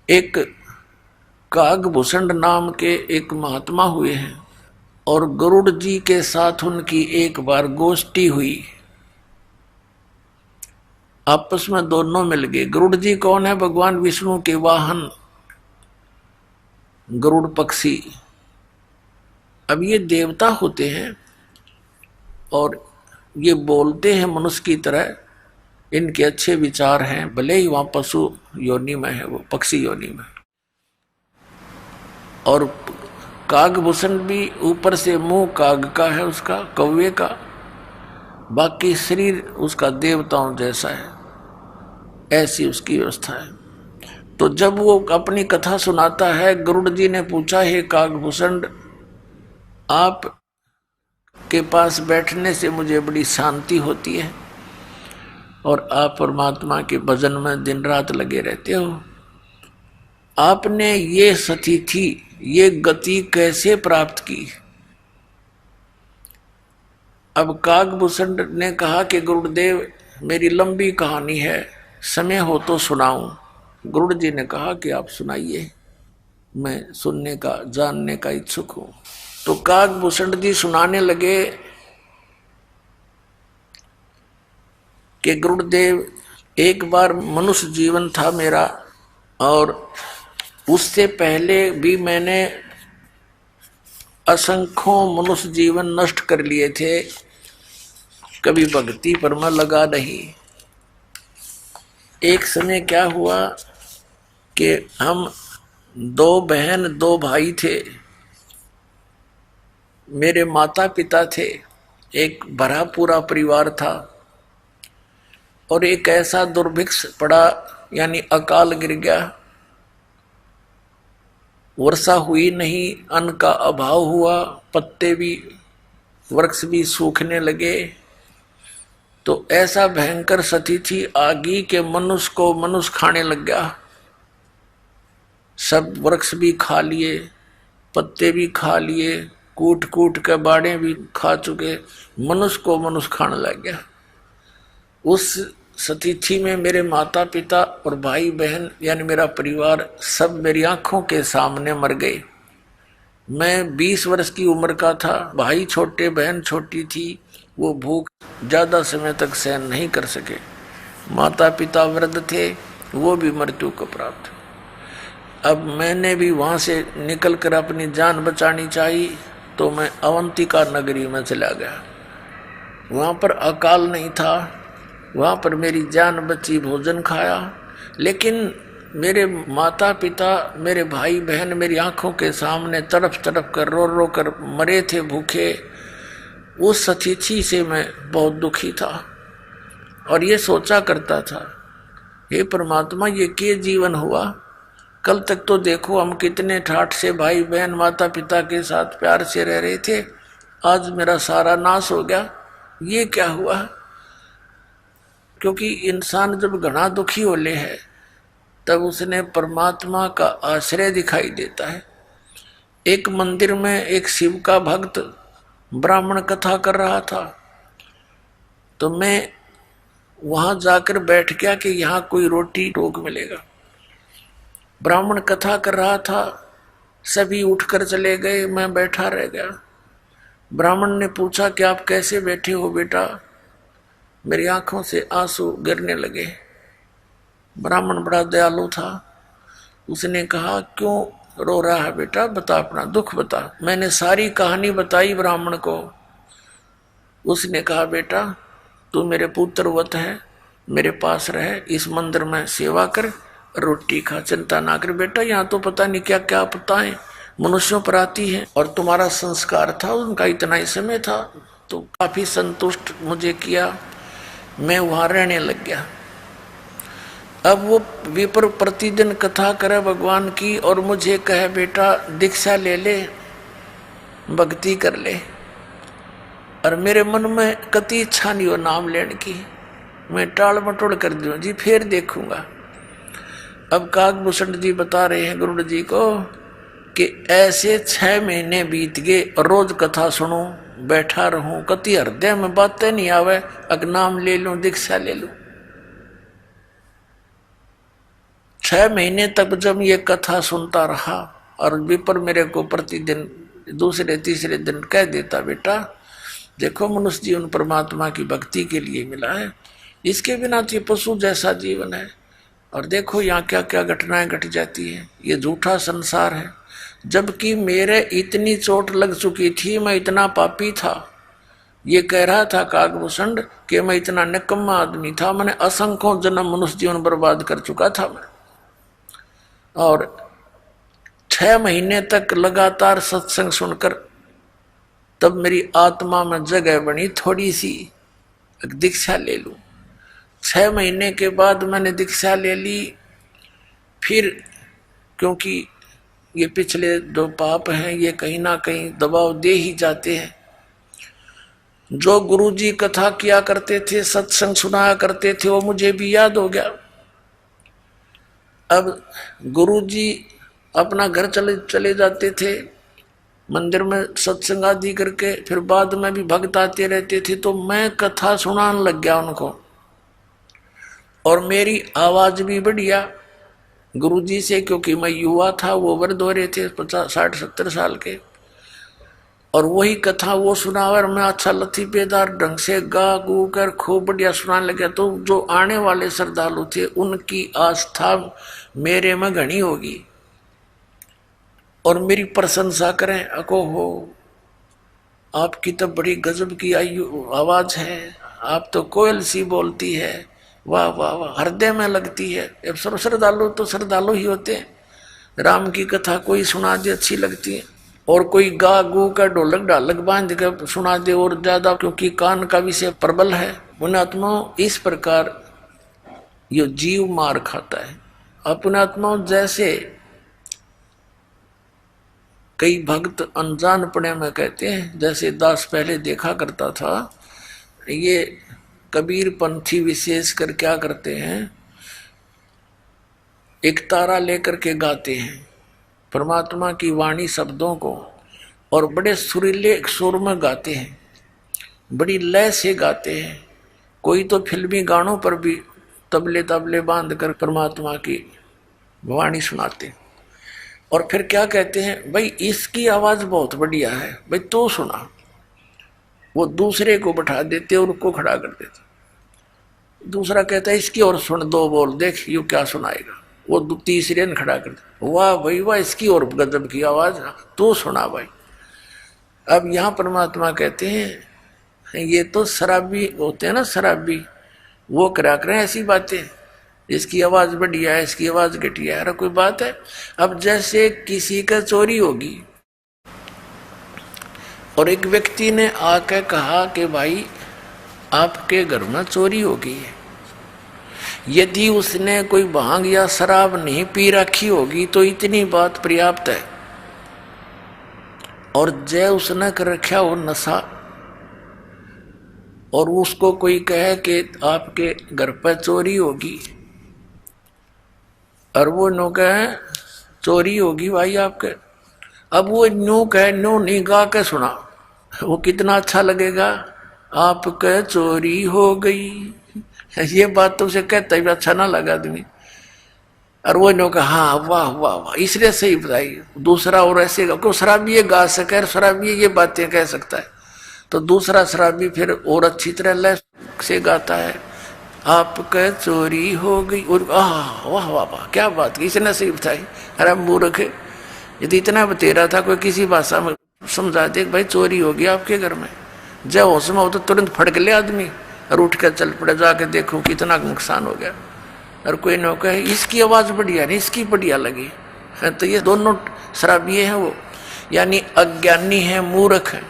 एक कागभूषण नाम के एक महात्मा हुए हैं और गरुड़ जी के साथ उनकी एक बार गोष्ठी हुई। आपस में दोनों मिल गए। गरुड़ जी कौन है? भगवान विष्णु के वाहन गरुड़ पक्षी। अब ये देवता होते हैं और ये बोलते हैं मनुष्य की तरह, इनके अच्छे विचार हैं, भले ही वहां पशु योनि में है, वो पक्षी योनि में। और कागभूषण भी ऊपर से मुंह काग का है, उसका कौवे का, बाकी शरीर उसका देवताओं जैसा है, ऐसी उसकी व्यवस्था है। तो जब वो अपनी कथा सुनाता है, गरुड़ जी ने पूछा, हे कागभूषण, आप के पास बैठने से मुझे बड़ी शांति होती है और आप परमात्मा के भजन में दिन रात लगे रहते हो। आपने ये स्थिति, ये गति कैसे प्राप्त की? अब कागभूषण ने कहा कि गुरुदेव, मेरी लंबी कहानी है, समय हो तो सुनाऊं। गरुड़ जी ने कहा कि आप सुनाइए, मैं सुनने का, जानने का इच्छुक हूं। तो कागभूषण जी सुनाने लगे कि गुरुदेव, एक बार मनुष्य जीवन था मेरा और उससे पहले भी मैंने असंख्यों मनुष्य जीवन नष्ट कर लिए थे, कभी भक्ति पर मैं लगा नहीं। एक समय क्या हुआ कि हम दो बहन दो भाई थे, मेरे माता पिता थे, एक भरा पूरा परिवार था और एक ऐसा दुर्भिक्ष पड़ा, यानी अकाल गिर गया, वर्षा हुई नहीं, अन्न का अभाव हुआ, पत्ते भी, वृक्ष भी सूखने लगे। तो ऐसा भयंकर स्थिति आ गई कि मनुष्य को मनुष्य खाने लग गया। सब वृक्ष भी खा लिए, पत्ते भी खा लिए, कूट कूट के बाड़े भी खा चुके, मनुष्य को मनुष्य खाने लग गया। उस स्थिति में मेरे माता पिता और भाई बहन, यानी मेरा परिवार, सब मेरी आंखों के सामने मर गए। मैं 20 वर्ष की उम्र का था, भाई छोटे, बहन छोटी थी, वो भूख ज्यादा समय तक सहन नहीं कर सके। माता पिता वृद्ध थे, वो भी मृत्यु को प्राप्त। अब मैंने भी वहां से निकलकर अपनी जान बचानी चाहिए, तो मैं अवंतिका नगरी में चला गया। वहां पर अकाल नहीं था, वहां पर मेरी जान बची, भोजन खाया, लेकिन मेरे माता पिता, मेरे भाई बहन मेरी आंखों के सामने तड़प तड़प कर, रो रो कर मरे थे भूखे। उस स्थिति से मैं बहुत दुखी था और ये सोचा करता था, हे परमात्मा, ये क्या जीवन हुआ? कल तक तो देखो हम कितने ठाठ से भाई बहन माता पिता के साथ प्यार से रह रहे थे, आज मेरा सारा नाश हो गया, ये क्या हुआ? क्योंकि इंसान जब घना दुखी होले है तब उसने परमात्मा का आश्रय दिखाई देता है। एक मंदिर में एक शिव का भक्त ब्राह्मण कथा कर रहा था, तो मैं वहां जाकर बैठ गया कि यहाँ कोई रोटी टोक मिलेगा। ब्राह्मण कथा कर रहा था, सभी उठकर चले गए, मैं बैठा रह गया। ब्राह्मण ने पूछा कि आप कैसे बैठे हो बेटा? मेरी आंखों से आंसू गिरने लगे। ब्राह्मण बड़ा दयालु था, उसने कहा, क्यों रो रहा है बेटा, बता, अपना दुख बता। मैंने सारी कहानी बताई ब्राह्मण को। उसने कहा, बेटा तू मेरे पुत्रवत है, मेरे पास रहे, इस मंदिर में सेवा कर, रोटी खा, चिंता ना कर बेटा। यहाँ तो पता नहीं क्या क्या आपदाएं मनुष्यों पर आती है, और तुम्हारा संस्कार था, उनका इतना ही समय था, तो काफी संतुष्ट मुझे किया, मैं वहां रहने लग गया। अब वो विप्र प्रतिदिन कथा करे भगवान की और मुझे कहे, बेटा दीक्षा ले ले, भक्ति कर ले। और मेरे मन में कति इच्छा नहीं हो नाम लेने की, मैं टाल मटोल कर दूं, जी फिर देखूंगा। अब कागभूषण जी बता रहे हैं गरुड़ जी को कि ऐसे 6 महीने बीत गए, रोज कथा सुनूं, बैठा रहूं, कति हृदय में बातें नहीं आवे, अग नाम ले लूं, दीक्षा ले लूं। 6 महीने तक जब ये कथा सुनता रहा और विपर मेरे को प्रतिदिन दूसरे तीसरे दिन कह देता, बेटा देखो मनुष्य जीवन परमात्मा की भक्ति के लिए मिला है, इसके बिना तो ये पशु जैसा जीवन है, और देखो यहाँ क्या क्या घटनाएं घट जाती है, ये झूठा संसार है। जबकि मेरे इतनी चोट लग चुकी थी, मैं इतना पापी था, ये कह रहा था काकभूषण कि मैं इतना निकम्मा आदमी था, मैंने असंख्यों जन्म मनुष्य जीवन बर्बाद कर चुका था मैं। और 6 महीने तक लगातार सत्संग सुनकर तब मेरी आत्मा में जगह बनी, थोड़ी सी दीक्षा ले लूं। 6 महीने के बाद मैंने दीक्षा ले ली। फिर क्योंकि ये पिछले 2 पाप हैं, ये कहीं ना कहीं दबाव दे ही जाते हैं। जो गुरुजी कथा किया करते थे, सत्संग सुनाया करते थे, वो मुझे भी याद हो गया। अब गुरुजी अपना घर चले जाते थे, मंदिर में सत्संग आदि करके, फिर बाद में भी भक्त आते रहते थे, तो मैं कथा सुनाने लग गया उनको। और मेरी आवाज भी बढ़िया गुरुजी से, क्योंकि मैं युवा था, वो वृद्ध हो रहे थे 50, 60, 70 साल के, और वही कथा वो सुनावर मैं अच्छा लतीफेदार ढंग से गा गू कर खूब बढ़िया सुनाने लगा। तो जो आने वाले श्रद्धालु थे उनकी आस्था मेरे में घनी होगी और मेरी प्रशंसा करें, अको हो आपकी तो बड़ी गजब की आवाज है, आप तो कोयल सी बोलती है, वाह वाह वाह, हृदय में लगती है। अब सर्व श्रद्धालु तो श्रद्धालु ही होते हैं, राम की कथा कोई सुना दे अच्छी लगती है, और कोई गा गू का ढोलक ढालक बांध कर सुना दे और ज्यादा, क्योंकि कान का विषय प्रबल है। पुण्यात्माओं इस प्रकार ये जीव मार खाता है। अपनात्माओं जैसे कई भक्त अनजान पड़े में कहते हैं, जैसे दास पहले देखा करता था, ये कबीर पंथी विशेष कर क्या करते हैं, एक तारा लेकर के गाते हैं परमात्मा की वाणी शब्दों को, और बड़े सुरीले सुर में गाते हैं, बड़ी लय से गाते हैं। कोई तो फिल्मी गानों पर भी तबले तबले बांध कर परमात्मा की वाणी सुनाते, और फिर क्या कहते हैं, भाई इसकी आवाज बहुत बढ़िया है, भाई तो सुना। वो दूसरे को बैठा देते और उसको खड़ा कर देते, दूसरा कहता है इसकी और सुन, 2 बोल देख यू क्या सुनाएगा, वो तीसरे ने खड़ा कर दे, वाह भाई वाह, इसकी और गजब की आवाज, तू सुना भाई। अब यहाँ परमात्मा कहते हैं ये तो शराबी होते हैं ना, शराबी, वो करा करें ऐसी बातें, इसकी आवाज बढ़िया है, इसकी आवाज घटिया है, अरे कोई बात है। अब जैसे किसी का चोरी होगी और एक व्यक्ति ने आकर कहा कि भाई आपके घर में चोरी हो गई है, यदि उसने कोई भांग या शराब नहीं पी रखी होगी तो इतनी बात पर्याप्त है, और जय उसने कर रखा हो नशा, और उसको कोई कहे कि आपके घर पर चोरी होगी, और वो नो कहे चोरी होगी भाई आपके, अब वो नो कहे, नो नहीं गा के सुना, वो कितना अच्छा लगेगा, आपके चोरी हो गई, ये बात तो उसे कहता ही अच्छा ना लगा आदमी, और वो नो कहा हाँ वाह वाह वाह, इसलिए सही बताई। दूसरा और ऐसे क्यों शराबी ये गा सके, शराबी ये बातें कह सकता है, तो दूसरा शराबी फिर और अच्छी तरह लय से गाता है, आपके चोरी हो गई, और वाह वाह वाह क्या बात की, इसने सही बताई। अरे मूर्ख, यदि इतना बतेरा था, कोई किसी भाषा में समझा दे भाई चोरी हो गई आपके घर में, जब होश में हो तो तुरंत फड़क ले आदमी और उठ कर चल पड़े, जाके देखो कितना नुकसान हो गया। और कोई न कहे इसकी आवाज बढ़िया नहीं, इसकी बढ़िया लगी है, तो ये दोनों शराबी हैं वो, यानी अज्ञानी है, मूर्ख है।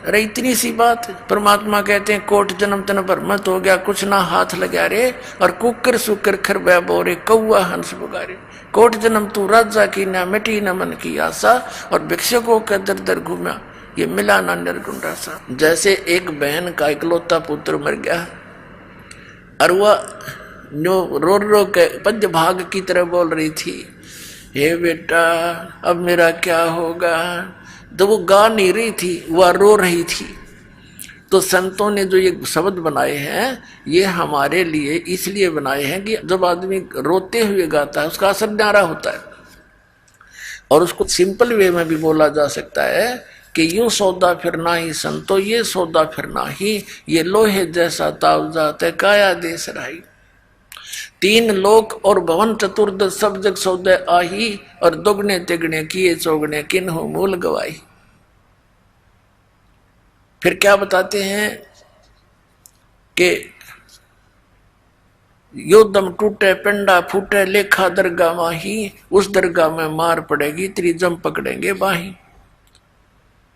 अरे इतनी सी बात, परमात्मा कहते हैं कोट जन्म तन पर मत हो गया, कुछ ना हाथ लगा रे, और कुकर सुकर खर बोरे कौआ हंस पुकारे, कोट जन्म तू राजा की ना मिटी न मन की आशा, और भिक्षुकों का दर दर घूमा, ये मिला ना निर्गुण सा। जैसे एक बहन का इकलौता पुत्र मर गया, और वह रो रो के पद्य भाग की तरह बोल रही थी, हे बेटा अब मेरा क्या होगा, तो वो गा नहीं रही थी, वह रो रही थी। तो संतों ने जो ये शब्द बनाए हैं ये हमारे लिए इसलिए बनाए हैं कि जब आदमी रोते हुए गाता है उसका असर न्यारा होता है। और उसको सिंपल वे में भी बोला जा सकता है कि यूं सौदा फिरना ही संतो, ये सौदा फिरना ही, ये लोहे जैसा ताव जाते काया देश राही। तीन लोक और भवन चतुर्दश सब जग सौदे आही, और दुगने तिगने किए चौगने किन्हों मूल गवाई। फिर क्या बताते हैं कि यो दम टूटे पिंडा फूटे लेखा दरगाह माही, उस दरगाह में मार पड़ेगी त्रिजम पकड़ेंगे बाही।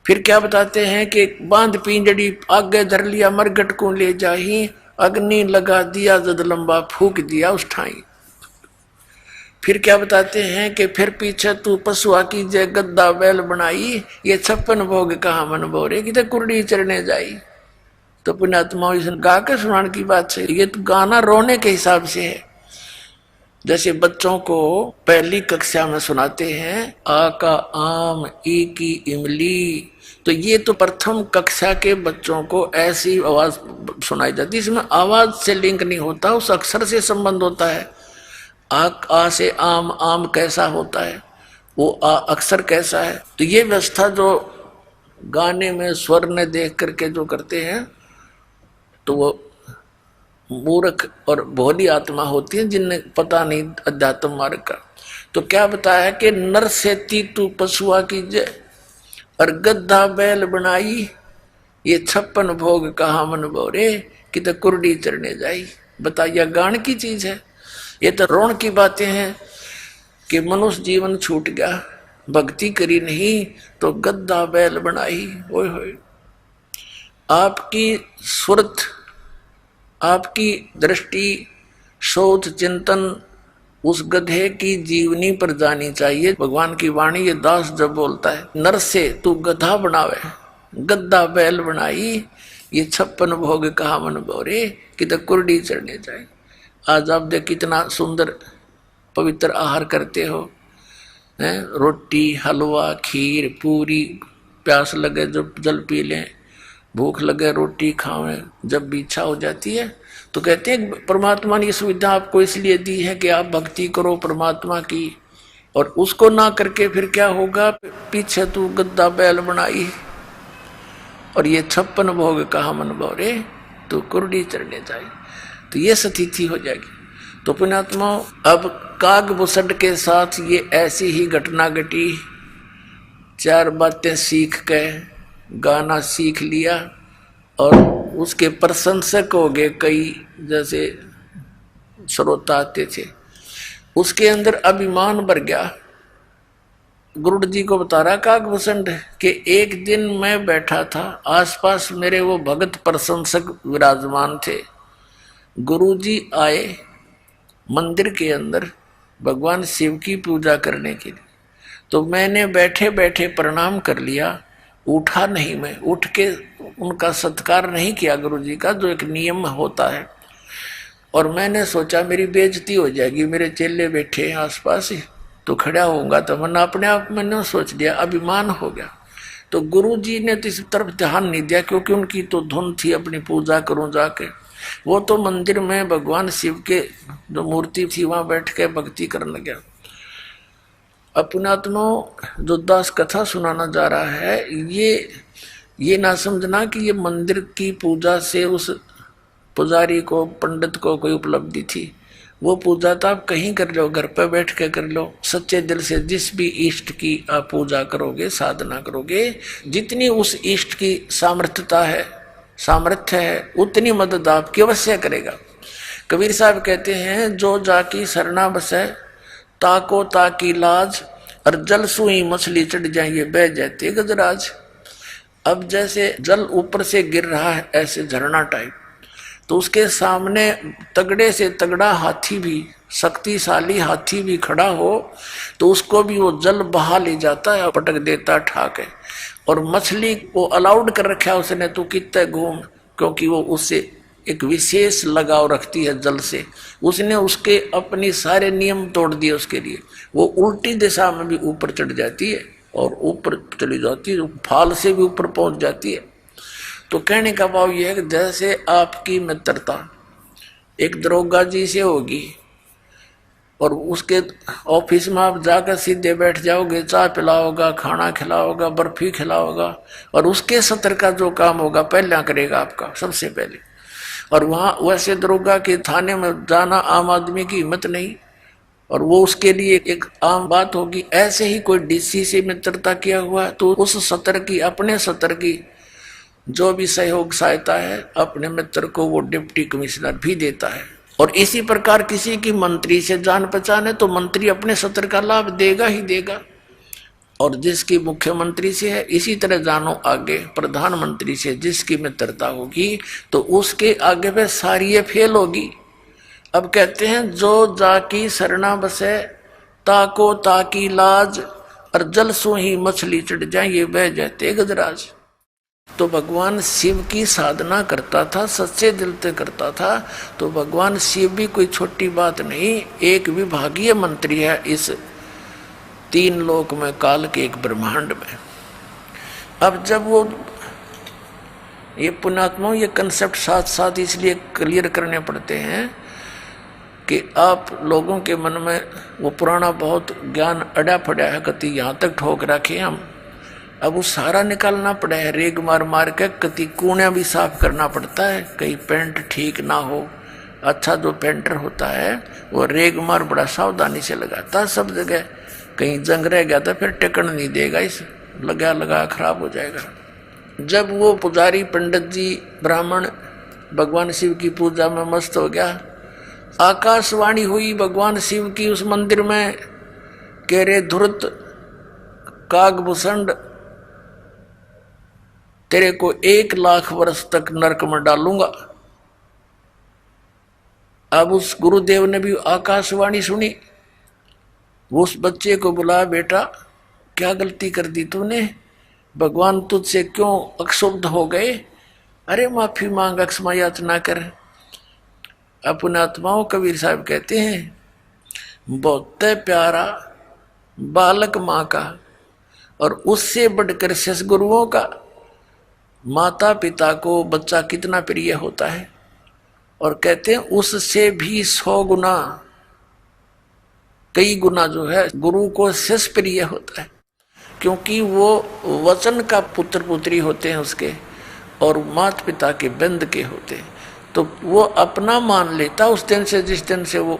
फिर क्या बताते हैं कि बांध पिंजड़ी आगे धर लिया मरघट को ले जाही, अग्नि लगा दिया जद लंबा फूक दिया उस ठाई। फिर क्या बताते हैं कि फिर पीछे तू पशुआ की जय गद्दा बैल बनाई, ये 56 भोग कहा मन बोरे कि कुर्डी चढ़ने जाई। तो पुण्यात्मा गा के सुनाने की बात से ये तो गाना रोने के हिसाब से है। जैसे बच्चों को पहली कक्षा में सुनाते हैं आ का आम ई की इमली, तो ये तो प्रथम कक्षा के बच्चों को ऐसी आवाज सुनाई जाती है, इसमें आवाज से लिंक नहीं होता, उस अक्षर से संबंध होता है। आ से आम, आम कैसा होता है, वो आ अक्षर कैसा है। तो ये व्यवस्था जो गाने में स्वर ने देख करके जो करते हैं तो वो मूर्ख और भोली आत्मा होती है जिन्हें पता नहीं अध्यात्म मार्ग का। तो क्या बताया कि नर से तू पशुआ की जय, और गद्दा बैल बनाई, ये 56 भोग कहा मन बोरे कि तो कुर्डी चढ़ने जाई। बताइए गान की चीज है, ये तो रोण की बातें हैं कि मनुष्य जीवन छूट गया, भक्ति करी नहीं तो गद्दा बैल बनाई। ओए होए, आपकी सुरत, आपकी दृष्टि, सोच, चिंतन उस गधे की जीवनी पर जानी चाहिए। भगवान की वाणी ये दास जब बोलता है नर से तू गधा बनावे गद्दा बैल बनाई, ये 56 भोग कहा मन बोरे कि तो कुर्डी चढ़ने जाए। आज आप देख कितना सुंदर पवित्र आहार करते हो, हैं? रोटी, हलवा, खीर, पूरी, प्यास लगे जो जल पी लें, भूख लगे रोटी खावें, जब भी इच्छा हो जाती है। तो कहते हैं परमात्मा ने ये सुविधा आपको इसलिए दी है कि आप भक्ति करो परमात्मा की, और उसको ना करके फिर क्या होगा, पीछे तू गद्दा बैल बनाई और ये 56 भोग कहा मन बोरे तो कुर्डी चढ़ने जाए। तो ये स्थिति हो जाएगी। तो पुण्यात्मा अब काग बुसड के साथ ये ऐसी ही घटना घटी। 4 बातें सीख के गाना सीख लिया और उसके प्रशंसक हो गए कई, जैसे श्रोता आते थे, उसके अंदर अभिमान भर गया। गुरुड़ जी को बता रहा काग भूषण कि एक दिन मैं बैठा था, आसपास मेरे वो भगत प्रशंसक विराजमान थे। गुरुजी आए मंदिर के अंदर भगवान शिव की पूजा करने के लिए, तो मैंने बैठे बैठे प्रणाम कर लिया, उठा नहीं, मैं उठ के उनका सत्कार नहीं किया गुरुजी का, जो एक नियम होता है। और मैंने सोचा मेरी बेइज्जती हो जाएगी, मेरे चेले बैठे हैं आसपास ही, तो खड़ा होऊंगा तो मैंने अपने आप मैंने सोच लिया, अभिमान हो गया। तो गुरुजी ने तो इस तरफ ध्यान नहीं दिया, क्योंकि उनकी तो धुन थी अपनी पूजा करूं जाके। वो तो मंदिर में भगवान शिव के जो मूर्ति थी वहां बैठ के भक्ति करने गया। अपनात्मा जो दास कथा सुनाना जा रहा है, ये ना समझना कि ये मंदिर की पूजा से उस पुजारी को, पंडित को कोई उपलब्धि थी। वो पूजा तो आप कहीं कर लो, घर पर बैठ के कर लो, सच्चे दिल से जिस भी इष्ट की आप पूजा करोगे, साधना करोगे, जितनी उस इष्ट की सामर्थ्य है उतनी मदद आपकी अवश्य करेगा। कबीर साहब कहते हैं जो जाकी सरना बसे ताको ताकी लाज, और जल सुई मछली चढ़ जाएंगे बह जाते गजराज। अब जैसे जल ऊपर से गिर रहा है ऐसे झरना टाइप, तो उसके सामने तगड़े से तगड़ा हाथी भी, शक्तिशाली हाथी भी खड़ा हो तो उसको भी वो जल बहा ले जाता है और पटक देता ठाके। और मछली को अलाउड कर रखा है उसने, तो कितने घूम, क्योंकि वो उससे एक विशेष लगाव रखती है जल से। उसने उसके अपनी सारे नियम तोड़ दिए उसके लिए। वो उल्टी दिशा में भी ऊपर चढ़ जाती है और ऊपर चली जाती है, फाल से भी ऊपर पहुंच जाती है। तो कहने का भाव यह है कि जैसे आपकी मित्रता एक दरोगा जी से होगी और उसके ऑफिस में आप जाकर सीधे बैठ जाओगे, चाय पिलाओगा, खाना खिलाओगा, बर्फी खिलाओगा, और उसके सत्र का जो काम होगा पहला करेगा आपका सबसे पहले। और वहाँ वैसे दरोगा के थाने में जाना आम आदमी की हिम्मत नहीं, और वो उसके लिए एक आम बात होगी। ऐसे ही कोई डीसी से मित्रता किया हुआ तो उस सत्र की, अपने सत्र की जो भी सहयोग सहायता है अपने मित्र को वो डिप्टी कमिश्नर भी देता है। और इसी प्रकार किसी की मंत्री से जान पहचान है तो मंत्री अपने सत्र का लाभ देगा ही देगा, और जिसकी मुख्यमंत्री से है इसी तरह जानो आगे प्रधानमंत्री से जिसकी मित्रता होगी तो उसके आगे पे सारी ये फेल होगी। अब कहते हैं जो जाकी सरना बसे ताको ताकी लाज, और जल सो ही मछली चढ़ जाए ये बह जाते गजराज। तो भगवान शिव की साधना करता था, सच्चे दिल से करता था, तो भगवान शिव भी कोई छोटी बात नहीं, एक विभागीय मंत्री है इस 3 लोक में, काल के एक ब्रह्मांड में। अब जब वो ये पुण्यात्माओं ये कंसेप्ट साथ साथ इसलिए क्लियर करने पड़ते हैं कि आप लोगों के मन में वो पुराना बहुत ज्ञान अड़ा पड़ा है, कति यहाँ तक ठोक रखे हम, अब वो सारा निकालना पड़ा है, रेग मार मार के कति कूणियाँ भी साफ करना पड़ता है, कहीं पेंट ठीक ना हो। अच्छा जो पेंटर होता है वो रेग मार बड़ा सावधानी से लगाता है सब जगह, कहीं जंग रह गया तो फिर टिकन नहीं देगा, इस लगा लगा खराब हो जाएगा। जब वो पुजारी पंडित जी ब्राह्मण भगवान शिव की पूजा में मस्त हो गया, आकाशवाणी हुई भगवान शिव की उस मंदिर में, कह रे धुरत कागभूषण तेरे को 1 लाख वर्ष तक नरक में डालूंगा। अब उस गुरुदेव ने भी आकाशवाणी सुनी, वो उस बच्चे को बुला, बेटा क्या गलती कर दी तूने, भगवान तुझसे क्यों अक्षुब्ध हो गए, अरे माफी मांग, अक्षमा याचना कर। अपने आत्माओं कबीर साहब कहते हैं बहुत प्यारा बालक माँ का, और उससे बढ़कर ससगुरुओं का, माता पिता को बच्चा कितना प्रिय होता है, और कहते हैं उससे भी 100 गुना, कई गुना जो है गुरु को शिष्य प्रिय होता है, क्योंकि वो वचन का पुत्र पुत्री होते हैं उसके, और माता पिता के बंद के होते हैं, तो वो अपना मान लेता उस दिन से, जिस दिन से वो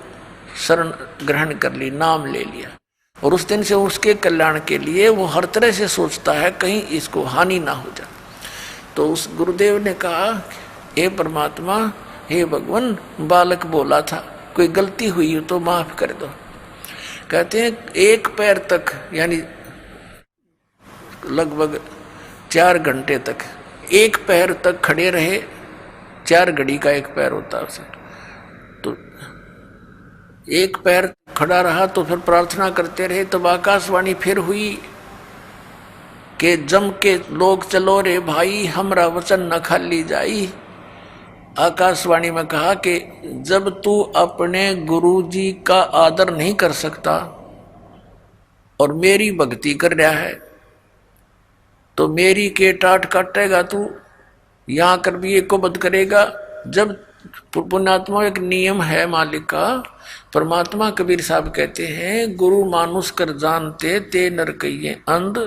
शरण ग्रहण कर ली, नाम ले लिया, और उस दिन से उसके कल्याण के लिए वो हर तरह से सोचता है कहीं इसको हानि ना हो जाए। तो उस गुरुदेव ने कहा हे परमात्मा, हे भगवान, बालक बोला था कोई गलती हुई हो तो माफ कर दो। कहते हैं 1 पैर तक, यानी लगभग 4 घंटे तक 1 पैर तक खड़े रहे, 4 घड़ी का 1 पैर होता है उसे, तो 1 पैर खड़ा रहा, तो फिर प्रार्थना करते रहे। तब आकाशवाणी फिर हुई कि जम के लोग चलो रे भाई, हमरा वचन न खाली जाई। आकाशवाणी में कहा कि जब तू अपने गुरु जी का आदर नहीं कर सकता और मेरी भक्ति कर रहा है तो मेरी के टाट काटेगा तू, यहाँ कर भी एक को बद करेगा। जब पुण्यात्मा एक नियम है मालिक का, परमात्मा कबीर साहब कहते हैं गुरु मानुष कर जानते ते नर कहिए अंध,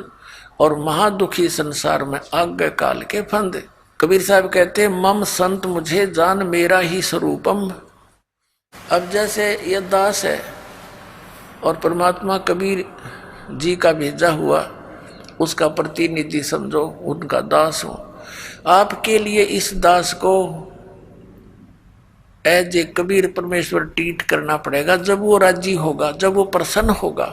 और महादुखी संसार में आज्ञा काल के फंद। कबीर साहब कहते हैं मम संत मुझे जान मेरा ही स्वरूपम। अब जैसे ये दास है और परमात्मा कबीर जी का भेजा हुआ उसका प्रतिनिधि समझो, उनका दास हो, आपके लिए इस दास को एज ए कबीर परमेश्वर ट्रीट करना पड़ेगा। जब वो राजी होगा, जब वो प्रसन्न होगा,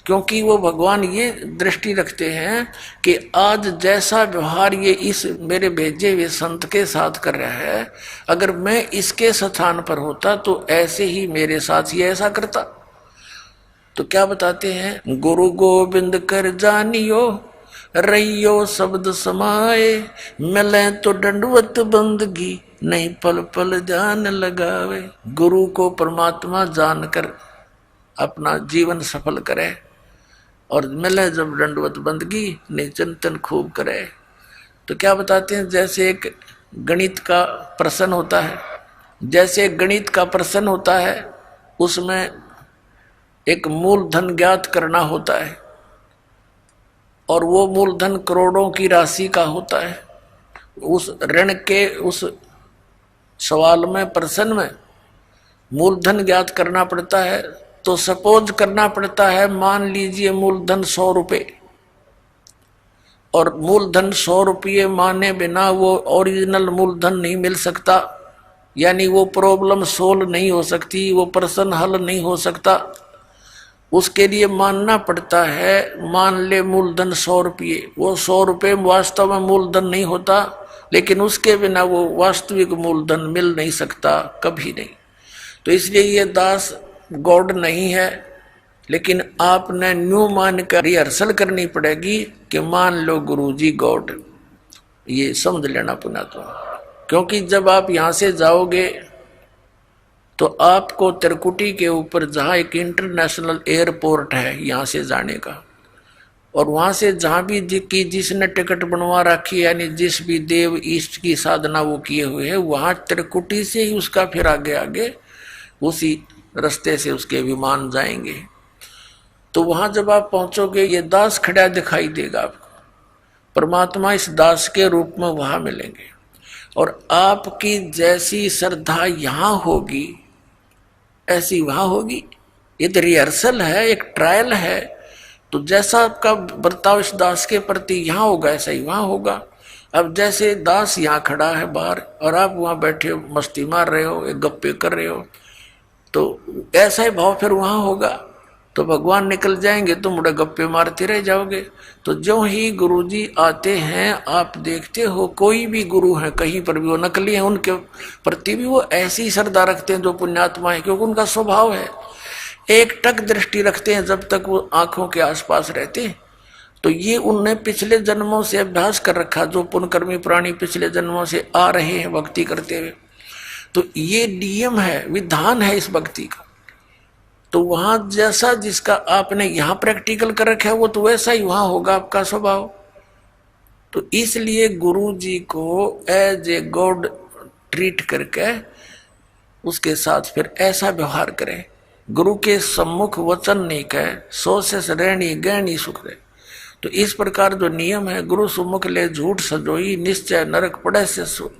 क्योंकि वो भगवान ये दृष्टि रखते हैं कि आज जैसा व्यवहार ये इस मेरे भेजे हुए संत के साथ कर रहा है, अगर मैं इसके स्थान पर होता तो ऐसे ही मेरे साथ ये ऐसा करता। तो क्या बताते हैं, गुरु गोविंद कर जानियो रहियो शब्द समाए, मिले तो दंडवत बंदगी नहीं पल पल जान लगावे। गुरु को परमात्मा जानकर अपना जीवन सफल करे, और मिले जब दंडवत बंदगी नहीं चिंतन खूब करे। तो क्या बताते हैं, जैसे एक गणित का प्रश्न होता है, जैसे गणित का प्रश्न होता है उसमें एक मूलधन ज्ञात करना होता है और वो मूलधन करोड़ों की राशि का होता है। उस ऋण के उस सवाल में, प्रश्न में मूलधन ज्ञात करना पड़ता है। तो सपोज करना पड़ता है, मान लीजिए मूलधन 100 रुपये, और मूलधन 100 रुपये माने बिना वो ओरिजिनल मूलधन नहीं मिल सकता, यानी वो प्रॉब्लम सोल्व नहीं हो सकती, वो प्रश्न हल नहीं हो सकता। उसके लिए मानना पड़ता है, मान ले मूलधन 100 रुपये, वो 100 रुपये वास्तव में मूलधन नहीं होता, लेकिन उसके बिना वो वास्तविक मूलधन मिल नहीं सकता, कभी नहीं। तो इसलिए ये दास गॉड नहीं है, लेकिन आपने न्यू मान कर रिहर्सल करनी पड़ेगी कि मान लो गुरुजी गॉड, ये समझ लेना पुनः। तो क्योंकि जब आप यहाँ से जाओगे तो आपको त्रिकुटी के ऊपर, जहाँ एक इंटरनेशनल एयरपोर्ट है यहाँ से जाने का, और वहाँ से जहाँ भी जिसने टिकट बनवा रखी है, यानी जिस भी देव ईष्ट की साधना वो किए हुए है, वहाँ त्रिकुटी से ही उसका फिर आगे आगे उसी रास्ते से उसके विमान जाएंगे। तो वहाँ जब आप पहुँचोगे, ये दास खड़ा दिखाई देगा आपको, परमात्मा इस दास के रूप में वहाँ मिलेंगे। और आपकी जैसी श्रद्धा यहाँ होगी ऐसी वहाँ होगी। ये तो रिहर्सल है, एक ट्रायल है। तो जैसा आपका बर्ताव इस दास के प्रति यहाँ होगा, ऐसा ही वहाँ होगा। अब जैसे दास यहाँ खड़ा है बाहर और आप वहाँ बैठे हो, मस्ती मार रहे हो, एक गप्पे कर रहे हो, तो ऐसा ही भाव फिर वहाँ होगा। तो भगवान निकल जाएंगे, तुम मुड़े गप्पे मारते रह जाओगे। तो जो ही गुरुजी आते हैं, आप देखते हो कोई भी गुरु है कहीं पर भी, वो नकली है, उनके प्रति भी वो ऐसी श्रद्धा रखते हैं जो पुण्यात्मा है, क्योंकि उनका स्वभाव है। एक टक दृष्टि रखते हैं जब तक वो आंखों के आसपास रहते हैं। तो ये उनने पिछले जन्मों से अभ्यास कर रखा, जो पुण्यकर्मी प्राणी पिछले जन्मों से आ रहे हैं भक्ति करते हुए। तो ये नियम है, विधान है इस भक्ति का। तो वहां जैसा जिसका आपने यहाँ प्रैक्टिकल कर रखा है, वो तो वैसा ही वहां होगा आपका स्वभाव। तो इसलिए गुरु जी को एज ए गॉड ट्रीट करके उसके साथ फिर ऐसा व्यवहार करें। गुरु के सम्मुख वचन नहीं कहे, सो से रहनी गहनी सुख रहे। तो इस प्रकार जो नियम है, गुरु सम्मुख ले झूठ सजोई, निश्चय नरक पड़े से सो।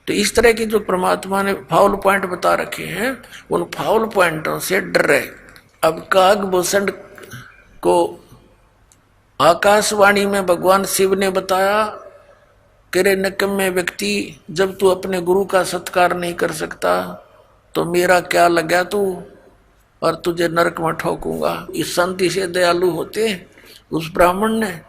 तो इस तरह की जो परमात्मा ने फाउल पॉइंट बता रखे हैं, उन फाउल पॉइंटों से डरे। अब कागभूषण को आकाशवाणी में भगवान शिव ने बताया कि रे निकम्मे व्यक्ति, जब तू अपने गुरु का सत्कार नहीं कर सकता तो मेरा क्या लगा तू, और तुझे नरक में ठोकूंगा। इस संति से दयालु होते उस ब्राह्मण ने,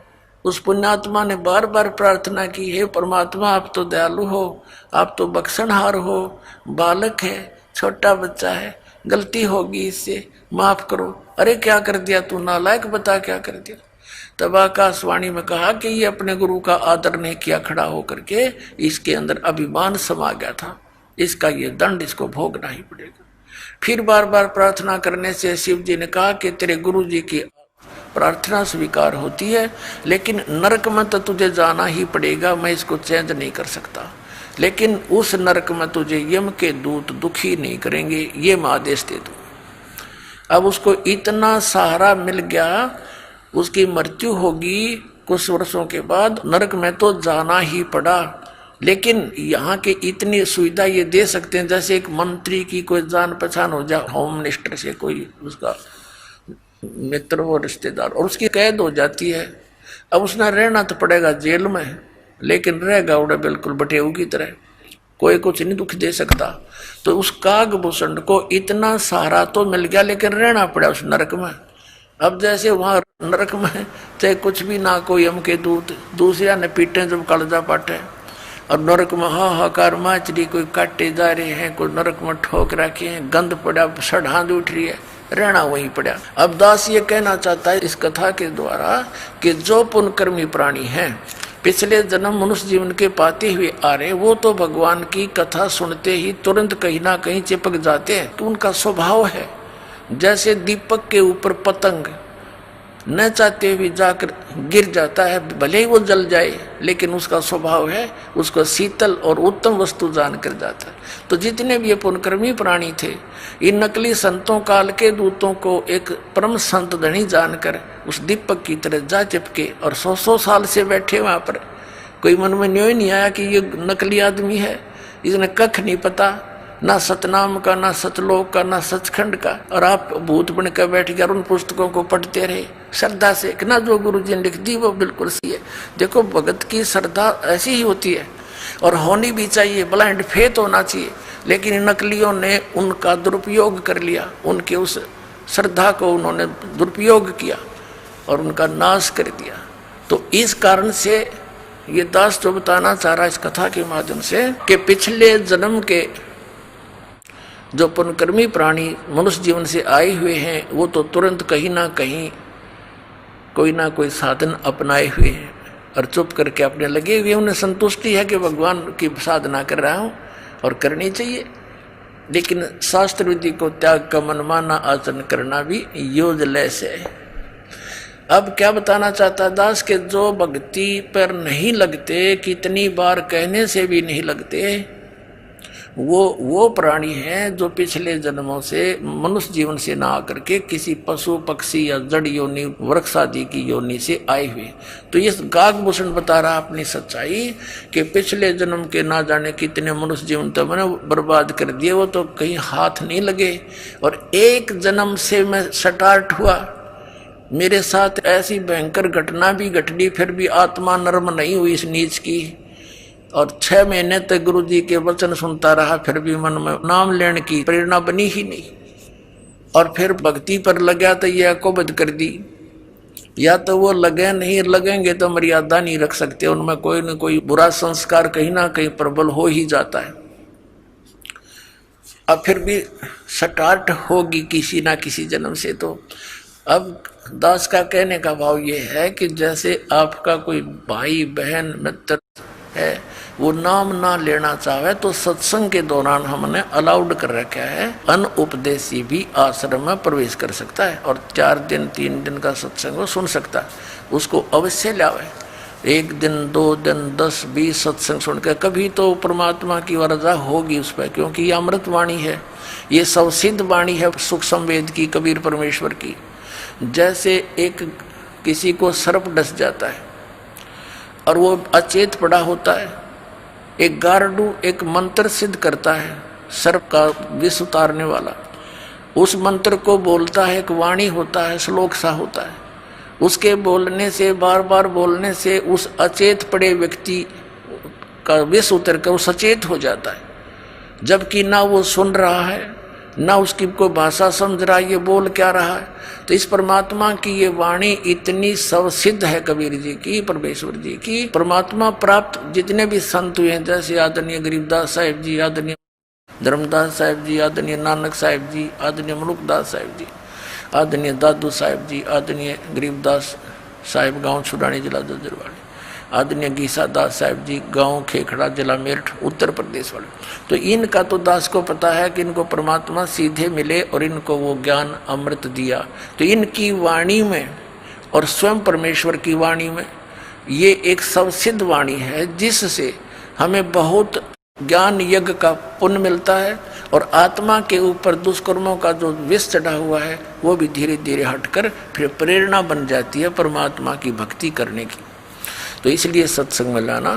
उस पुण्यात्मा ने बार बार प्रार्थना की, हे परमात्मा आप तो दयालु हो, आप तो बख्शनहार हो, बालक है, छोटा बच्चा है, गलती होगी, इससे माफ करो। अरे क्या कर दिया तू नालायक, बता क्या कर दिया। तब आकाशवाणी में कहा कि ये अपने गुरु का आदर नहीं किया, खड़ा होकर के इसके अंदर अभिमान समा गया था, इसका ये दंड इसको भोगना ही पड़ेगा। फिर बार बार प्रार्थना करने से शिव जी ने कहा कि तेरे गुरु जी की प्रार्थना स्वीकार होती है, लेकिन नरक में तो तुझे जाना ही पड़ेगा, मैं इसको चेंज नहीं कर सकता। लेकिन उस नरक में तुझे यम के दूत दुखी नहीं करेंगे, ये मैं आदेश दे दूँ। अब उसको इतना सहारा मिल गया, उसकी मृत्यु होगी कुछ वर्षों के बाद, नरक में तो जाना ही पड़ा। लेकिन यहाँ के इतनी सुविधा ये दे सकते हैं, जैसे एक मंत्री की कोई जान पहचान हो जाए, होम मिनिस्टर से कोई उसका मित्र वो रिश्तेदार, और उसकी कैद हो जाती है। अब उसने रहना तो पड़ेगा जेल में, लेकिन रहेगा उड़े बिल्कुल बटेऊ की तरह, कोई कुछ नहीं दुख दे सकता। तो उस कागभूषण को इतना सहारा तो मिल गया, लेकिन रहना पड़ा उस नरक में। अब जैसे वहां नरक में चाहे कुछ भी ना, कोई यम के दूत दूसरा ने पीटे जब कलजा पाटे, और नरक में हाहाकार माचरी, कोई काटे जा रहे हैं, कोई नरक में ठोक रखे हैं, गंद पड़ा, सड़ांध उठ रही है, रहना वहीं पड़ा। अब दास ये कहना चाहता है इस कथा के द्वारा कि जो पुण्यकर्मी प्राणी हैं, पिछले जन्म मनुष्य जीवन के पाते हुए आ रहे, वो तो भगवान की कथा सुनते ही तुरंत कहीं ना कहीं चिपक जाते हैं, तो उनका स्वभाव है। जैसे दीपक के ऊपर पतंग न चाहते हुए जाकर गिर जाता है, भले ही वो जल जाए, लेकिन उसका स्वभाव है उसको शीतल और उत्तम वस्तु जानकर जाता है। तो जितने भी ये पुण्यकर्मी प्राणी थे, इन नकली संतों काल के दूतों को एक परम संत धनी जानकर उस दीपक की तरह जा चिपके, और 100 साल से बैठे वहां पर। कोई मन में न्योय नहीं आया कि ये नकली आदमी है, इसने कख नहीं पता, ना सतनाम का, ना सतलोक का, ना सचखंड का, और आप भूत बन कर बैठ गए और उन पुस्तकों को पढ़ते रहे श्रद्धा से कि ना जो गुरु जी ने लिख दी वो बिल्कुल सही है। देखो भगत की श्रद्धा ऐसी ही होती है और होनी भी चाहिए, ब्लाइंड फेथ होना चाहिए। लेकिन नकलियों ने उनका दुरुपयोग कर लिया, उनके उस श्रद्धा को उन्होंने दुरुपयोग किया और उनका नाश कर दिया। तो इस कारण से ये दास जो बताना चाह रहा है इस कथा के माध्यम से कि पिछले जन्म के जो पुण्यकर्मी प्राणी मनुष्य जीवन से आए हुए हैं, वो तो तुरंत कहीं ना कहीं कोई ना कोई साधन अपनाए हुए हैं और चुप करके अपने लगे हुए। उन्हें संतुष्टि है कि भगवान की साधना कर रहा हूँ और करनी चाहिए, लेकिन शास्त्र विधि को त्याग का मनमाना आचरण करना भी यूजलेस है। अब क्या बताना चाहता दास के जो भक्ति पर नहीं लगते, कितनी बार कहने से भी नहीं लगते, वो प्राणी हैं जो पिछले जन्मों से मनुष्य जीवन से ना आकर के किसी पशु पक्षी या जड़ योनि वृक्ष आदि की योनि से आए हुए। तो ये गागभूषण बता रहा अपनी सच्चाई कि पिछले जन्म के ना जाने कितने मनुष्य जीवन तो मैंने बर्बाद कर दिए, वो तो कहीं हाथ नहीं लगे। और एक जन्म से मैं स्टार्ट हुआ, मेरे साथ ऐसी भयंकर घटना भी घटनी, फिर भी आत्मा नर्म नहीं हुई इस नीच की। और 6 महीने तक गुरु जी के वचन सुनता रहा, फिर भी मन में नाम लेने की प्रेरणा बनी ही नहीं। और फिर भक्ति पर लगा तो यह अकोबद कर दी, या तो वो लगे नहीं, लगेंगे तो मर्यादा नहीं रख सकते, उनमें कोई न कोई बुरा संस्कार कहीं ना कहीं प्रबल हो ही जाता है। अब फिर भी स्टार्ट होगी किसी ना किसी जन्म से। तो अब दास का कहने का भाव ये है कि जैसे आपका कोई भाई बहन मित्र है, वो नाम ना लेना चाहे तो सत्संग के दौरान हमने अलाउड कर रखा है, अनउपदेशी भी आश्रम में प्रवेश कर सकता है और 4 दिन 3 दिन का सत्संग वो सुन सकता है। उसको अवश्य लावे, 1 दिन 2 दिन 10 20 सत्संग सुन के कभी तो परमात्मा की वरजा होगी उस पर, क्योंकि ये अमृत वाणी है, ये सब सिद्ध वाणी है सुख संवेद की, कबीर परमेश्वर की। जैसे एक किसी को सर्प डस जाता है और वो अचेत पड़ा होता है, एक गारडू एक मंत्र सिद्ध करता है सर्प का विष उतारने वाला, उस मंत्र को बोलता है, एक वाणी होता है, श्लोक सा होता है, उसके बोलने से बार बार बोलने से उस अचेत पड़े व्यक्ति का विष उतर कर वो सचेत हो जाता है। जबकि ना वो सुन रहा है ना उसकी कोई भाषा समझ रहा है, ये बोल क्या रहा है। तो इस परमात्मा की ये वाणी इतनी सवसिद्ध है कबीर जी की, परमेश्वर जी की। परमात्मा प्राप्त जितने भी संत हुए हैं, जैसे आदरणीय गरीबदास साहिब जी, आदरणीय धर्मदास साहिब जी, आदरणीय नानक साहिब जी, आदरणीय मनुकदास साहिब जी, आदरणीय दादू साहिब जी, आदरणीय गरीबदास साहिब गांव छुड़ानी जिला जजरवाड़ी, आदरणीय गीसा दास साहिब जी गांव खेखड़ा जिला मेरठ उत्तर प्रदेश वाले। तो इनका तो दास को पता है कि इनको परमात्मा सीधे मिले और इनको वो ज्ञान अमृत दिया। तो इनकी वाणी में और स्वयं परमेश्वर की वाणी में ये एक सबसिद्ध वाणी है, जिससे हमें बहुत ज्ञान यज्ञ का पुण्य मिलता है और आत्मा के ऊपर दुष्कर्मों का जो विष चढ़ा हुआ है वो भी धीरे धीरे हटकर फिर प्रेरणा बन जाती है परमात्मा की भक्ति करने की। तो इसलिए सत्संग में लाना,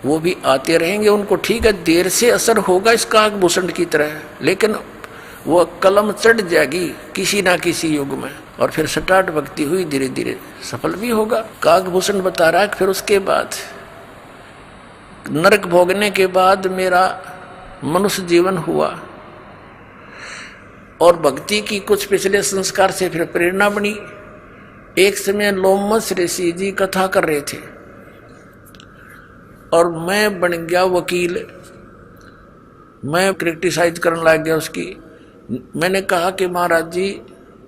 वो भी आते रहेंगे, उनको ठीक है देर से असर होगा इस कागभूषण की तरह, लेकिन वो कलम चढ़ जाएगी किसी ना किसी युग में और फिर स्टार्ट भक्ति हुई धीरे धीरे सफल भी होगा। कागभूषण बता रहा है फिर उसके बाद नरक भोगने के बाद मेरा मनुष्य जीवन हुआ और भक्ति की कुछ पिछले संस्कार से फिर प्रेरणा बनी। एक समय लोमस ऋषि जी कथा कर रहे थे और मैं बन गया वकील, मैं क्रिटिसाइज करने लग गया उसकी। मैंने कहा कि महाराज जी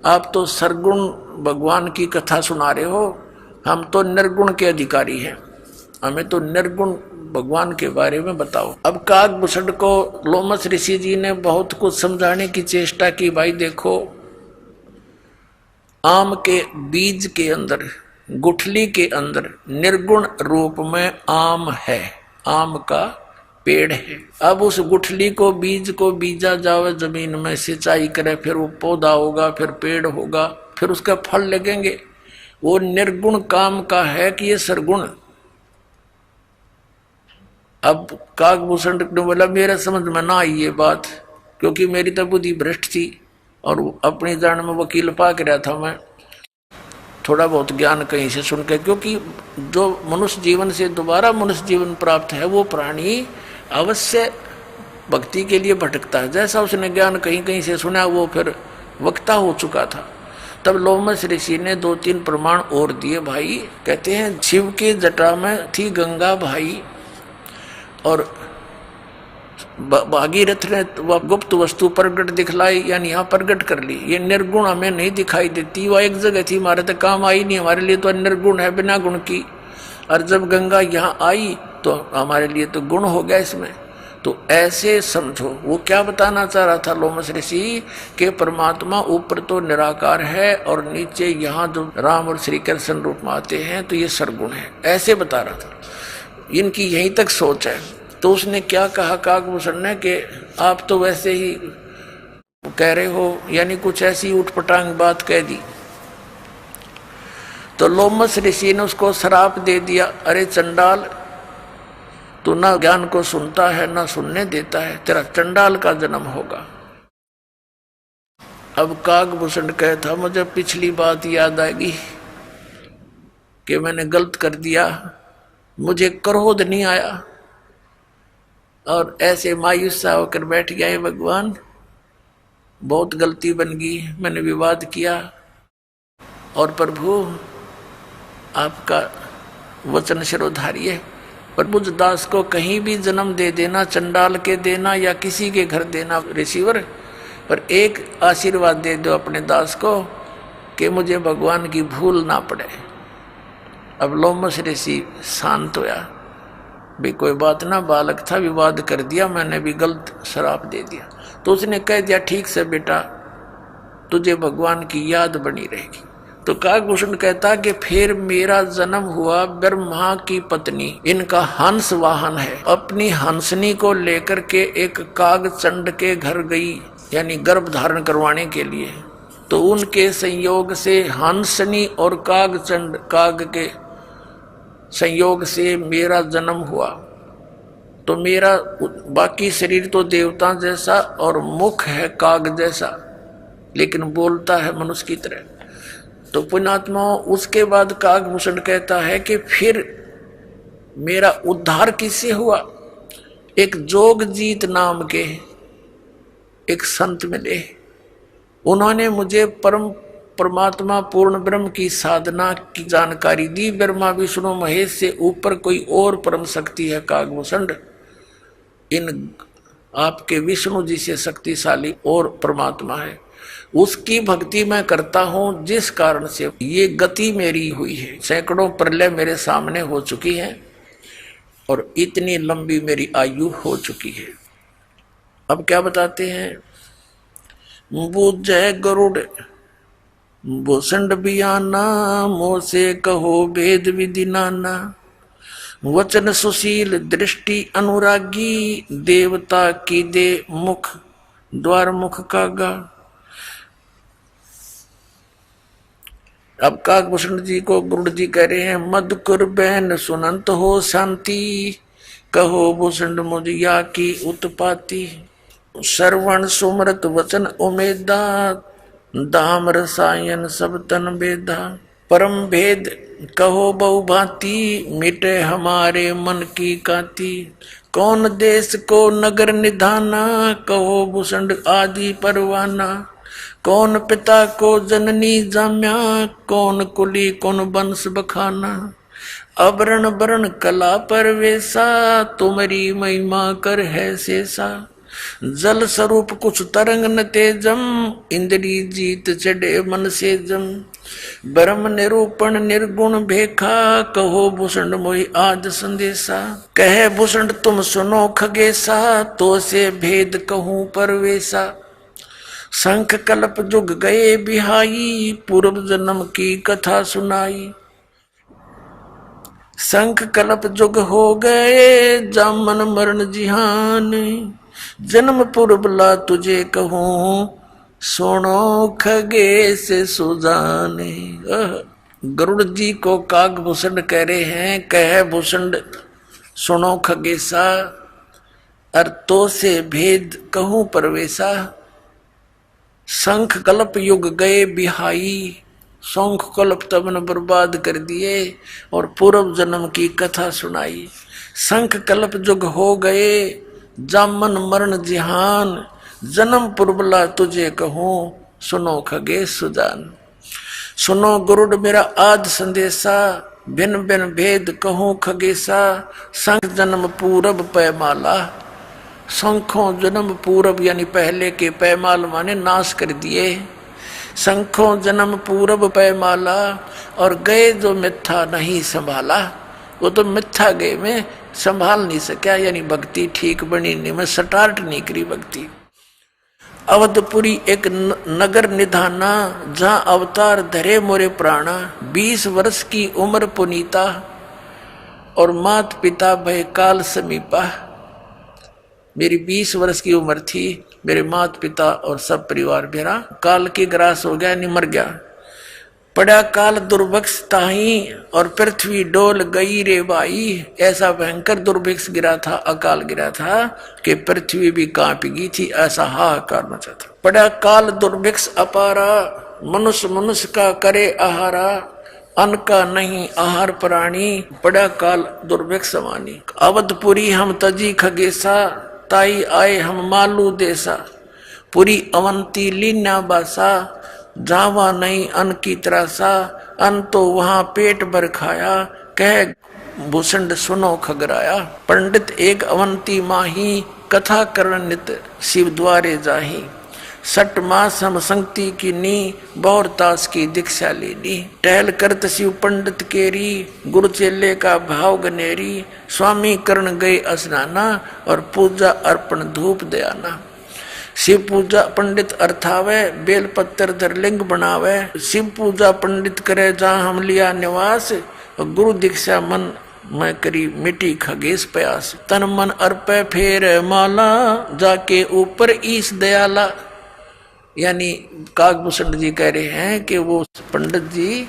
आप तो सरगुण भगवान की कथा सुना रहे हो, हम तो निर्गुण के अधिकारी हैं, हमें तो निर्गुण भगवान के बारे में बताओ। अब कागभूषण को लोमस ऋषि जी ने बहुत कुछ समझाने की चेष्टा की, भाई देखो आम के बीज के अंदर, गुठली के अंदर निर्गुण रूप में आम है, आम का पेड़ है। अब उस गुठली को, बीज को बीजा जावे जमीन में, सिंचाई करे, फिर वो पौधा होगा, फिर पेड़ होगा, फिर उसका फल लगेंगे। वो निर्गुण काम का है कि ये सरगुण। अब काकभूषण ने बोला मेरे समझ में ना आई ये बात, क्योंकि मेरी तो बुद्धि भ्रष्ट थी और अपनी जान में वकील पाक रहा था मैं, थोड़ा बहुत ज्ञान कहीं से सुन के। क्योंकि जो मनुष्य जीवन से दोबारा मनुष्य जीवन प्राप्त है वो प्राणी अवश्य भक्ति के लिए भटकता है। जैसा उसने ज्ञान कहीं कहीं से सुना वो फिर वक्ता हो चुका था। तब लोमस ऋषि ने 2-3 प्रमाण और दिए भाई। कहते हैं शिव की जटा में थी गंगा भाई, और भागीरथ ने वह गुप्त वस्तु प्रगट दिखलाई, यानी यहाँ प्रगट कर ली। ये निर्गुण हमें नहीं दिखाई देती, वह एक जगह थी, हमारे तो काम आई नहीं, हमारे लिए तो निर्गुण है बिना गुण की। और जब गंगा यहाँ आई तो हमारे लिए तो गुण हो गया इसमें। तो ऐसे समझो वो क्या बताना चाह रहा था लोमस ऋषि के परमात्मा ऊपर तो निराकार है और नीचे यहाँ जो राम और श्री कृष्ण रूप में आते हैं तो ये सरगुण है, ऐसे बता रहा था। इनकी यहीं तक सोच है। तो उसने क्या कहा काकभूषण ने कि आप तो वैसे ही कह रहे हो, यानी कुछ ऐसी उठपटांग बात कह दी। तो लोमस ऋषि ने उसको श्राप दे दिया, अरे चंडाल, तू ना ज्ञान को सुनता है ना सुनने देता है, तेरा चंडाल का जन्म होगा। अब काकभूषण कहता मुझे पिछली बात याद आएगी कि मैंने गलत कर दिया, मुझे क्रोध नहीं आया और ऐसे मायूस सा होकर बैठ गया है भगवान, बहुत गलती बन गई, मैंने विवाद किया और प्रभु आपका वचन शिरोधारी है। प्रभु दास को कहीं भी जन्म दे देना, चंडाल के देना या किसी के घर देना रिसीवर, पर एक आशीर्वाद दे दो अपने दास को कि मुझे भगवान की भूल ना पड़े। अब लोमस ऋषि शांत होया, भी कोई बात ना, बालक था, विवाद कर दिया, मैंने भी गलत श्राप दे दिया। तो उसने कह दिया ठीक से बेटा, तुझे भगवान की याद बनी रहेगी। तो काकभूषण कहता कि फिर मेरा जन्म हुआ ब्रह्मा की पत्नी, इनका हंस वाहन है, अपनी हंसनी को लेकर के एक कागचंड के घर गई, यानी गर्भ धारण करवाने के लिए। तो उनके संयोग से हंसनी और कागचंड, काग के संयोग से मेरा जन्म हुआ। तो मेरा बाकी शरीर तो देवता जैसा और मुख है काग जैसा, लेकिन बोलता है मनुष्य की तरह। तो पुण्यात्मा उसके बाद काकभूषण कहता है कि फिर मेरा उद्धार किससे हुआ। एक जोगजीत नाम के एक संत मिले, उन्होंने मुझे परमात्मा पूर्ण ब्रह्म की साधना की जानकारी दी। ब्रह्मा विष्णु महेश से ऊपर कोई और परम शक्ति है काकभूषण, इन आपके विष्णु जी से शक्तिशाली और परमात्मा है, उसकी भक्ति मैं करता हूं, जिस कारण से ये गति मेरी हुई है। सैकड़ों प्रलय मेरे सामने हो चुकी है और इतनी लंबी मेरी आयु हो चुकी है। अब क्या बताते हैं, बुझे गरुड़ भूषण बियाना, मोह से कहो भेद विधि नाना, वचन सुशील दृष्टि अनुरागी, देवता की दे मुख द्वार मुख कागा। अब काकभूषण जी को गुरु जी कह रहे हैं, मधुकुर बहन सुनंत हो शांति, कहो भूषण मुझिया की उत्पाती, श्रवण सुमृत वचन उमेदा, दाम रसायन सब तन बेदा, परम भेद कहो बहुभांति, मिटे हमारे मन की काती, कौन देश को नगर निधाना, कहो भूषण आदि परवाना, कौन पिता को जननी जाम्या, कौन कुली कौन वंश बखाना, अवरण वरण कला परवेसा, तुम्हारी महिमा कर है शेषा, जल स्वरूप कुछ तरंग न तेजम, इंद्री जीत चढ़े मन से जम, ब्रह्म निरूपण निर्गुण भेखा, कहो भूषण मोहि आज संदेशा, कहे भूषण तुम सुनो खगेसा, तो से भेद कहूं परवेसा, शंख कल्प जुग गए बिहाई, पूर्व जन्म की कथा सुनाई। शंख कल्प जुग हो गए, जामन मरण जिहान, जन्म पूर्वला तुझे कहूं, सुनो खगेश सुजाने। गरुड़ जी को काकभूषण कह रहे हैं, कह भूषण सुनो खगेशा, अर्थों से भेद कहूं परवेशा। शंख कल्प युग गए बिहाई, शंख कल्प तमन बर्बाद कर दिए और पूर्व जन्म की कथा सुनाई। शंख कल्प युग हो गए, जामन मरण जिहान, जन्म पूर्वला तुझे कहूं, सुनो खगेश सुजान। सुनो गुरुड़ मेरा आद संदेशा, भिन्न भिन्न भेद कहूं खगेशा। शंख जन्म पूरब पैमाला, शंखों जन्म पूरब यानी पहले के पैमाल माने नाश कर दिए। शंखों जन्म पूरब पैमाला, और गए जो मिथ्या नहीं संभाला। वो तो मिथ्या गए में संभाल नहीं सका, यानी भक्ति ठीक बनी नहीं, मैं स्टार्ट नहीं करी भक्ति। अवधपुरी एक नगर निधाना, जहां अवतार धरे मोरे प्राणा। 20 वर्ष की उम्र पुनीता, और मात पिता भय काल समीपा। मेरी 20 वर्ष की उम्र थी, मेरे मात पिता और सब परिवार मेरा काल की ग्रास हो गया, नहीं मर गया। पड़ा काल दुर्भिक्ष ताही, और पृथ्वी डोल गई रे बाई। ऐसा भयंकर दुर्भिक्ष गिरा था, अकाल गिरा था कि पृथ्वी भी कांप गई थी, ऐसा हाहाकार मचा था। पड़ा काल दुर्भिक्ष अपारा, मनुष्य मनुष्य का करे आहारा। अन्न का नहीं आहार प्राणी, पड़ा काल दुर्भिक्ष समानी। अवधपुरी हम तजी खगेशा, ताई आए हम मालू देसा। पूरी अवंती लीना बासा, जावा नहीं अन्न की त्रासा। अन्न तो वहां पेट भर खाया, कह भूषण सुनो खगराया। पंडित एक अवंती माही, कथा करण नित शिव द्वारे जाही। 6 मास हम संगति की नी, बौरतास की दीक्षा लेनी। टहल करत शिव पंडित केरी, गुरु चेले का भाव गनेरी। स्वामी करण गए स्नाना, और पूजा अर्पण धूप दयाना। शिव पूजा पंडित अर्थावे, बेल पत्तर धर लिंग बनावे। शिव पूजा पंडित करे जहाँ हम लिया निवास, गुरु दीक्षा मन मैं करी मिटी खगेश प्यास। तन मन अर्पे फेर माला, जाके ऊपर ईश दयाला। यानी काकभूषण जी कह रहे हैं कि वो पंडित जी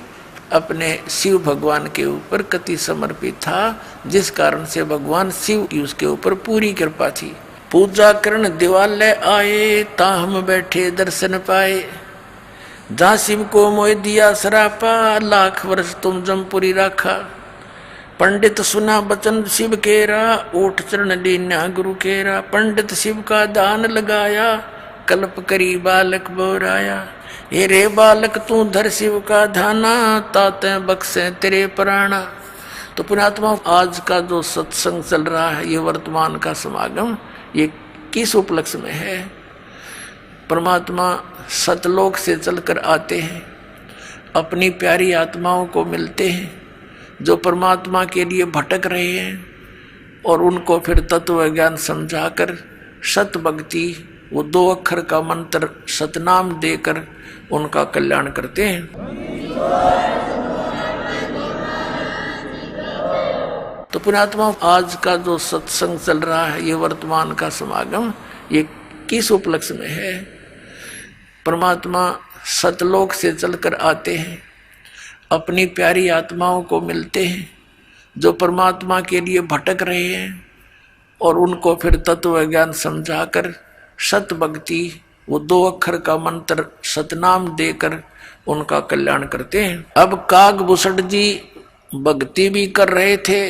अपने शिव भगवान के ऊपर कति समर्पित था, जिस कारण से भगवान शिव की उसके ऊपर पूरी कृपा थी। पूजा करण दिवालय आए, ता हम बैठे दर्शन पाए। जहाँ शिव को मोह दिया सरापा, लाख वर्ष तुम जमपुरी राखा। पंडित सुना बचन शिव केरा, ओठ चरण लीना गुरु केरा। पंडित शिव का दान लगाया, कल्प करी बालक बोराया। हे रे बालक तू धर शिव का ध्याना, ताते बख्शे तेरे प्राणा। तो पुण्यात्मा, आज का जो सत्संग चल रहा है, ये वर्तमान का समागम, ये किस उपलक्ष्य में है? परमात्मा सतलोक से चलकर आते हैं, अपनी प्यारी आत्माओं को मिलते हैं जो परमात्मा के लिए भटक रहे हैं, और उनको फिर तत्व ज्ञान समझाकर सत भक्ति, वो 2 अक्षर का मंत्र सतनाम देकर उनका कल्याण करते हैं। तो पुण्यात्मा, आज का जो सत्संग चल रहा है, ये वर्तमान का समागम, ये किस उपलक्ष्य में है? परमात्मा सतलोक से चलकर आते हैं, अपनी प्यारी आत्माओं को मिलते हैं जो परमात्मा के लिए भटक रहे हैं, और उनको फिर तत्व ज्ञान समझाकर सत भक्ति, वो 2 अक्षर का मंत्र सतनाम देकर उनका कल्याण करते हैं। अब काकभूषण जी भक्ति भी कर रहे थे,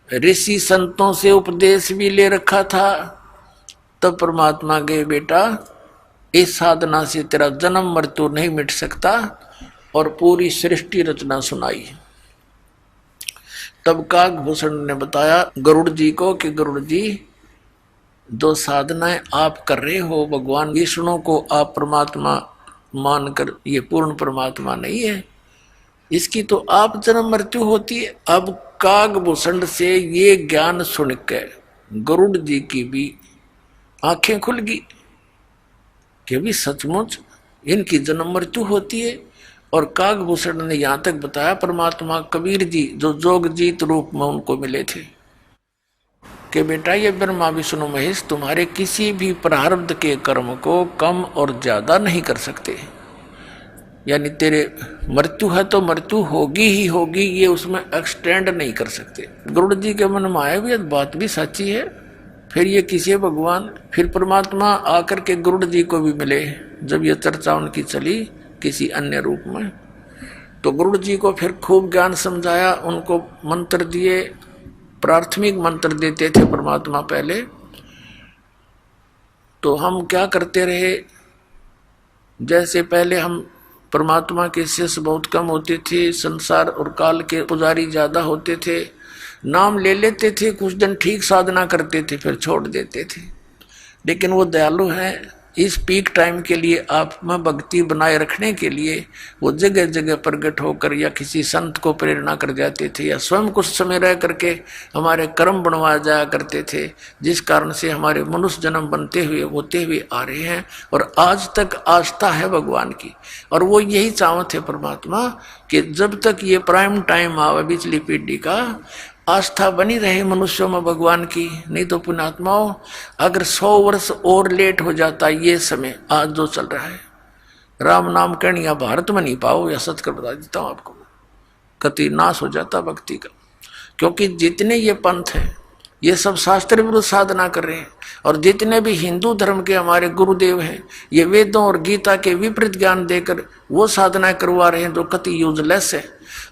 ऋषि संतों से उपदेश भी ले रखा था। तब परमात्मा गए, बेटा इस साधना से तेरा जन्म मृत्यु नहीं मिट सकता, और पूरी सृष्टि रचना सुनाई। तब काकभूषण ने बताया गरुड़ जी को कि गरुड़ जी, जो साधनाएं आप कर रहे हो, भगवान विष्णु को आप परमात्मा मानकर, ये पूर्ण परमात्मा नहीं है, इसकी तो आप जन्म मृत्यु होती है। अब काकभूषण से ये ज्ञान सुनकर गरुड़ जी की भी आंखें खुल गई। कि भी सचमुच इनकी जन्म मृत्यु होती है। और काकभूषण ने यहाँ तक बताया परमात्मा कबीर जी जो जोगजीत रूप में उनको मिले थे कि बेटा ये ब्रह्मा विष्णु महेश तुम्हारे किसी भी प्रारब्ध के कर्म को कम और ज्यादा नहीं कर सकते। यानी तेरे मृत्यु है तो मृत्यु होगी ही होगी, ये उसमें एक्सटेंड नहीं कर सकते। गरुड़ जी के मन में आया भी बात भी सच्ची है। फिर ये किसी भगवान फिर परमात्मा आकर के गरुड़ जी को भी मिले जब ये चर्चा उनकी चली किसी अन्य रूप में। तो गरुड़ जी को फिर खूब ज्ञान समझाया, उनको मंत्र दिए, प्राथमिक मंत्र देते थे परमात्मा पहले। तो हम क्या करते रहे, जैसे पहले हम परमात्मा के शिष्य बहुत कम होते थे, संसार और काल के पुजारी ज्यादा होते थे, नाम ले लेते थे, कुछ दिन ठीक साधना करते थे फिर छोड़ देते थे। लेकिन वो दयालु हैं, इस पीक टाइम के लिए आप में भक्ति बनाए रखने के लिए वो जगह जगह प्रकट होकर या किसी संत को प्रेरणा कर जाते थे या स्वयं कुछ समय रह करके हमारे कर्म बनवा जाया करते थे, जिस कारण से हमारे मनुष्य जन्म बनते हुए होते हुए आ रहे हैं और आज तक आस्था है भगवान की। और वो यही चाहते थे परमात्मा कि जब तक ये प्राइम टाइम आवे पिछली पीढ़ी का, आस्था बनी रहे मनुष्यों में भगवान की। नहीं तो पुण्यात्माओं अगर 100 वर्ष और लेट हो जाता ये समय आज जो चल रहा है, राम नाम कहनिया भारत में नहीं पाओ, या सच कर बता देता हूं आपको, कति नाश हो जाता भक्ति का। क्योंकि जितने ये पंथ हैं ये सब शास्त्र विरुद्ध साधना कर रहे हैं, और जितने भी हिंदू धर्म के हमारे गुरुदेव हैं ये वेदों और गीता के विपरीत ज्ञान देकर वो साधना करवा रहे हैं जो कति यूजलेस है।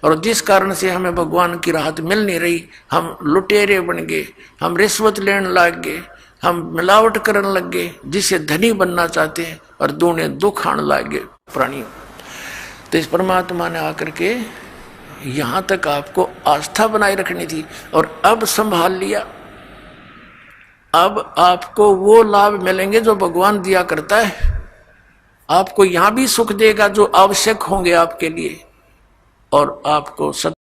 और जिस कारण से हमें भगवान की राहत मिल नहीं रही, हम लुटेरे बन गए, हम रिश्वत लेने लग गए, हम मिलावट करने लग गए, जिससे धनी बनना चाहते हैं और दूने दुख आने लग गए प्राणियों। तो इस परमात्मा ने आकर के यहाँ तक आपको आस्था बनाए रखनी थी और अब संभाल लिया। अब आपको वो लाभ मिलेंगे जो भगवान दिया करता है। आपको यहाँ भी सुख देगा जो आवश्यक होंगे आपके लिए, और आपको